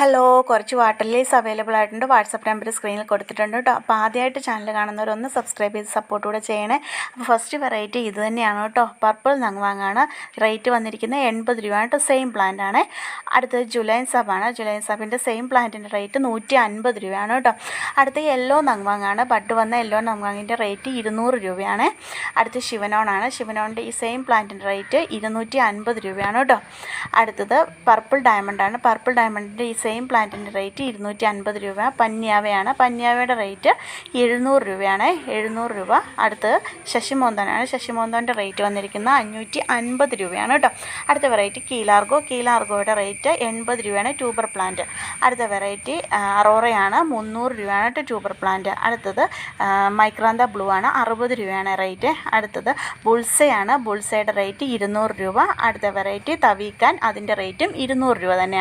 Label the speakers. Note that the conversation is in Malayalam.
Speaker 1: ഹലോ, കുറച്ച് വാട്ടർ ലീസ് അവൈലബിൾ ആയിട്ടുണ്ട്. വാട്സപ്പ് നമ്പർ സ്ക്രീനിൽ കൊടുത്തിട്ടുണ്ട് കേട്ടോ. അപ്പോൾ ആദ്യമായിട്ട് ചാനൽ കാണുന്നവരൊന്ന് സബ്സ്ക്രൈബ് ചെയ്ത് സപ്പോർട്ട് കൂടെ ചെയ്യണേ. അപ്പോൾ ഫസ്റ്റ് വെറൈറ്റി ഇത് തന്നെയാണ് കേട്ടോ. പർപ്പിൾ നങ്വാങ്ങാണ്. റേറ്റ് വന്നിരിക്കുന്നത് 80 രൂപയാണ് കേട്ടോ. സെയിം പ്ലാന്റ് ആണ്. അടുത്തത് ജുലൈൻ സബാണ്. ജുലൈൻ സബിൻ്റെ സെയിം പ്ലാന്റിൻ്റെ റേറ്റ് 150 രൂപയാണ് കേട്ടോ. അടുത്ത യെല്ലോ നങ്വാങ്ങാണ്. ബഡ് വന്ന യെല്ലോ നങ്വാങ്ങിൻ്റെ റേറ്റ് 200 രൂപയാണ്. അടുത്ത് ശിവനോണാണ്. ശിവനോണിൻ്റെ ഈ സെയിം പ്ലാന്റിൻ്റെ റേറ്റ് 250 രൂപയാണ് കേട്ടോ. അടുത്തത് പർപ്പിൾ ഡയമണ്ടാണ്. പർപ്പിൾ ഡയമണ്ടിൻ്റെ ഈ സെയിം പ്ലാന്റിൻ്റെ റേറ്റ് 250 രൂപ. പന്യാവയാണ്. പന്യാവയുടെ റേറ്റ് 700 രൂപയാണ്. 700 രൂപ. അടുത്ത് ശശിമോന്തനാണ്. ശശിമോന്തൻ്റെ റേറ്റ് വന്നിരിക്കുന്നത് 550 രൂപയാണ് കേട്ടോ. അടുത്ത വെറൈറ്റി കീലാർഗോ. കീലാർഗോയുടെ റേറ്റ് 80 രൂപയാണ് ട്യൂബർ പ്ലാന്റ്. അടുത്ത വെറൈറ്റി അറോറയാണ്. 300 രൂപയാണ് കേട്ടോ ട്യൂബർ പ്ലാന്റ്. അടുത്തത് മൈക്രാന്ത ബ്ലൂ ആണ്. 60 രൂപയാണ് റേറ്റ്. അടുത്തത് ബുൾസയാണ്. ബുൾസയുടെ റേറ്റ് 200 രൂപ. അടുത്ത വെറൈറ്റി തവീക്കാൻ. അതിൻ്റെ റേറ്റും 200 രൂപ തന്നെയാണ്.